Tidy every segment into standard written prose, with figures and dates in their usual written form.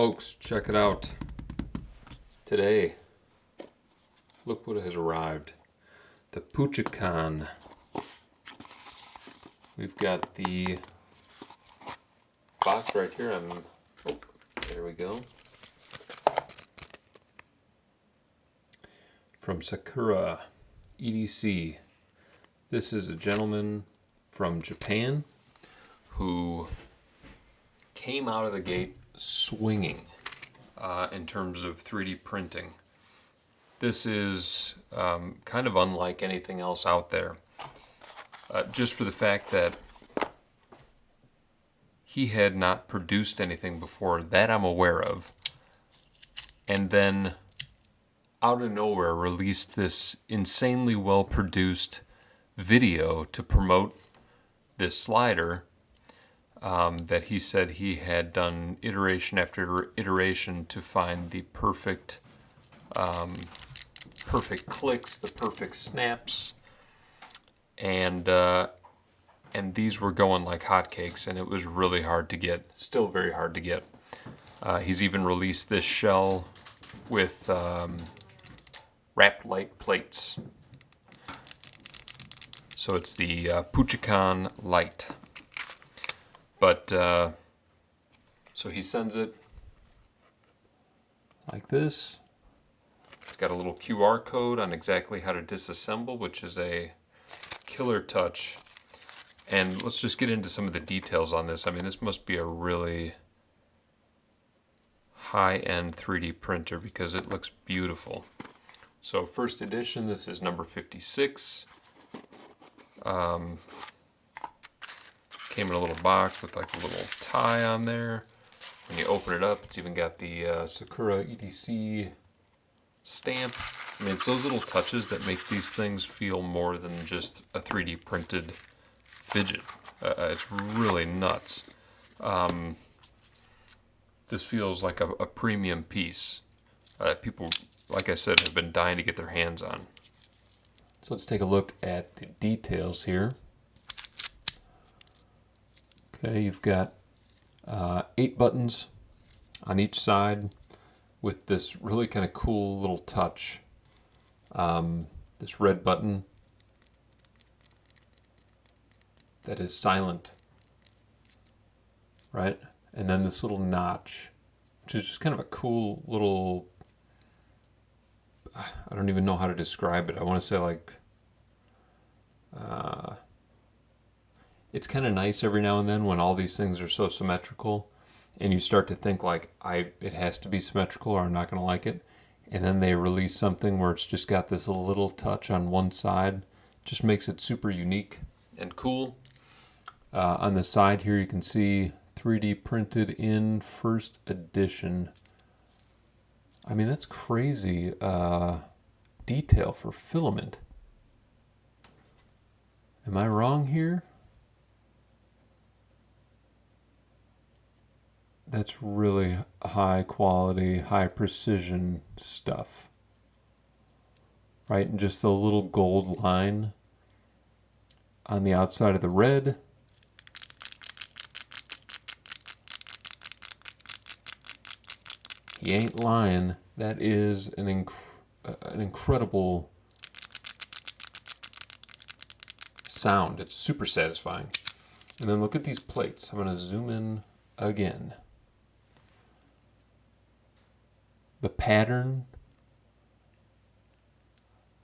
Folks, check it out. Today, look what has arrived. The Puchicon. We've got the box right here. Oh, there we go. From Sakura EDC. This is a gentleman from Japan who came out of the gate swinging in terms of 3D printing. This is kind of unlike anything else out there, just for the fact that he had not produced anything before that I'm aware of, and then out of nowhere released this insanely well produced video to promote this slider that he said he had done iteration after iteration to find the perfect clicks, the perfect snaps, and these were going like hotcakes, and it was really hard to get, still very hard to get. He's even released this shell with wrapped light plates. So it's the Puchicon Light. But, so he sends it like this. It's got a little QR code on exactly how to disassemble, which is a killer touch. And let's just get into some of the details on this. I mean, this must be a really high-end 3D printer because it looks beautiful. So first edition, this is number 56. Came in a little box with like a little tie on there. When you open it up, it's even got the Sakura EDC stamp. I mean, it's those little touches that make these things feel more than just a 3D printed fidget. It's really nuts. This feels like a premium piece that people, like I said, have been dying to get their hands on. So let's take a look at the details here. Okay, you've got 8 buttons on each side with this really kind of cool little touch. This red button that is silent, right? And then this little notch, which is just kind of a cool little, I don't even know how to describe it. I want to say like, it's kind of nice every now and then when all these things are so symmetrical and you start to think like, it has to be symmetrical or I'm not going to like it. And then they release something where it's just got this little touch on one side. Just makes it super unique and cool. On the side here you can see 3D printed in first edition. I mean, that's crazy detail for filament. Am I wrong here? That's really high quality, high precision stuff. Right, and just a little gold line on the outside of the red. He ain't lying. That is an incredible sound. It's super satisfying. And then look at these plates. I'm going to zoom in again. The pattern,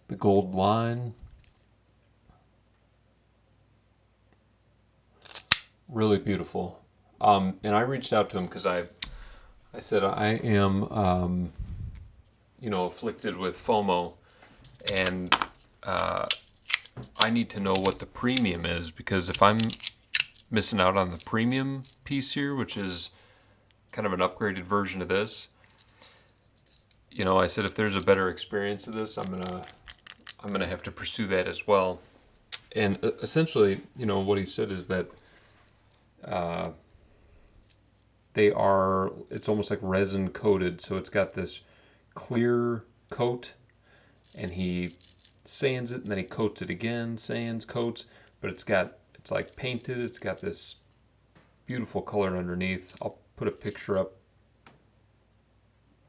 the gold line, really beautiful. And I reached out to him because I said I am, afflicted with FOMO, and I need to know what the premium is, because if I'm missing out on the premium piece here, which is kind of an upgraded version of this, I said if there's a better experience of this, I'm gonna have to pursue that as well. And essentially, what he said is that it's almost like resin coated, so it's got this clear coat, and he sands it, and then he coats it again, sands, coats, but it's like painted, it's got this beautiful color underneath. I'll put a picture up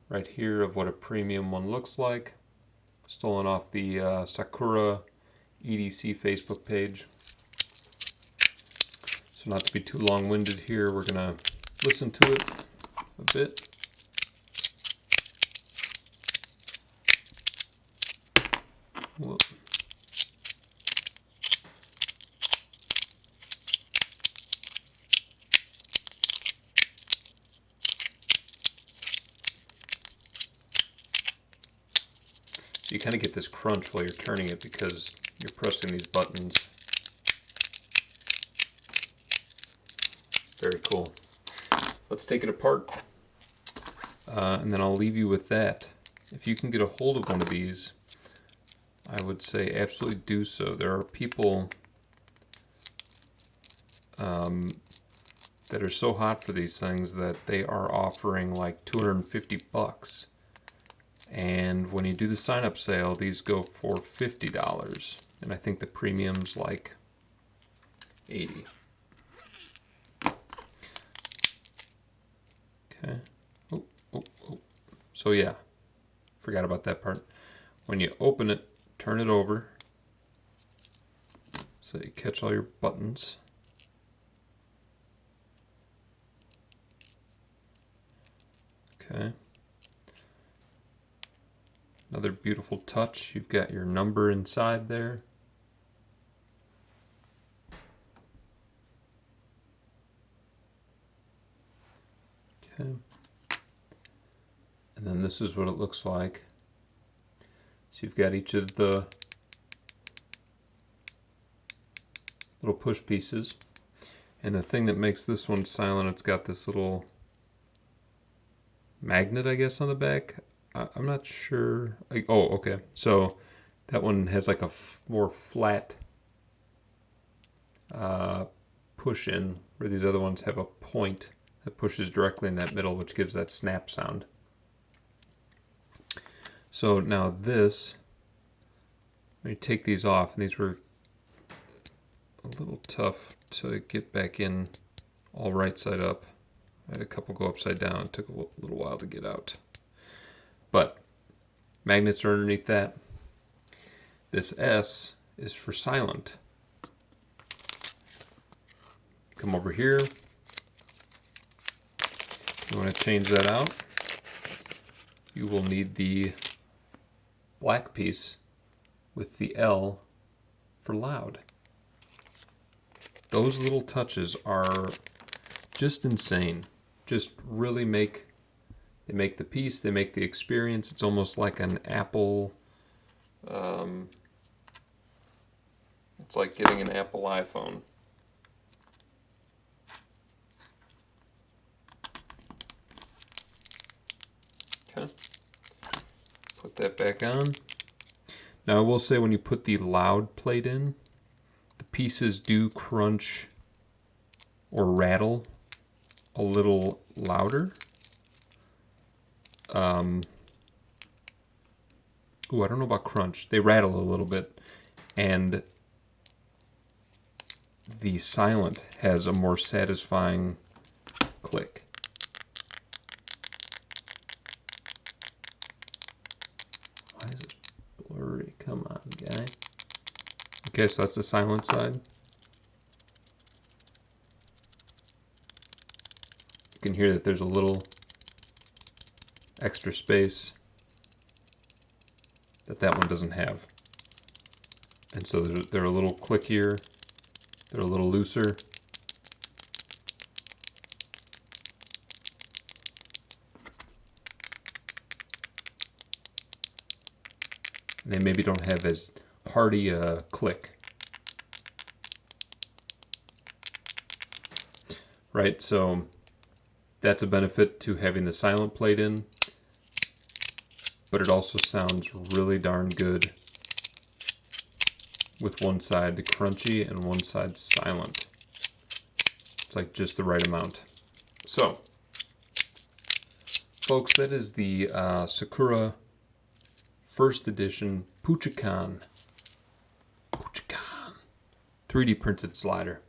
right here of what a premium one looks like. Stolen off the Sakura EDC Facebook page. So not to be too long-winded here, we're going to listen to it a bit. Whoop. So you kind of get this crunch while you're turning it because you're pressing these buttons. Very cool. Let's take it apart, and then I'll leave you with that. If you can get a hold of one of these, I would say absolutely do so. There are people that are so hot for these things that they are offering like $250. And when you do the sign-up sale, these go for $50. And I think the premium's like $80. Okay. Oh. So yeah, forgot about that part. When you open it, turn it over so that you catch all your buttons. Okay. Another beautiful touch. You've got your number inside there. Okay. And then this is what it looks like. So you've got each of the little push pieces. And the thing that makes this one silent, it's got this little magnet, I guess, on the back. I'm not sure. Oh, okay. So that one has like a more flat push in, where these other ones have a point that pushes directly in that middle, which gives that snap sound. So now this, when you take these off, and these were a little tough to get back in all right side up. I had a couple go upside down. It took a little while to get out. But magnets are underneath that. This S is for silent. Come over here. You want to change that out. You will need the black piece with the L for loud. Those little touches are just insane. Just really make the piece, they make the experience. It's almost like an Apple, it's like getting an Apple iPhone. Okay, put that back on. Now I will say, when you put the loud plate in, the pieces do crunch or rattle a little louder. Ooh, I don't know about crunch. They rattle a little bit, and the silent has a more satisfying click. Why is it blurry? Come on, guy. Okay, so that's the silent side. You can hear that there's a little extra space that one doesn't have. And so they're a little clickier, they're a little looser. And they maybe don't have as hearty a click. Right, so that's a benefit to having the silent plate in, but it also sounds really darn good with one side crunchy and one side silent. It's like just the right amount. So, folks, that is the Sakura first edition Puchicon 3D printed slider.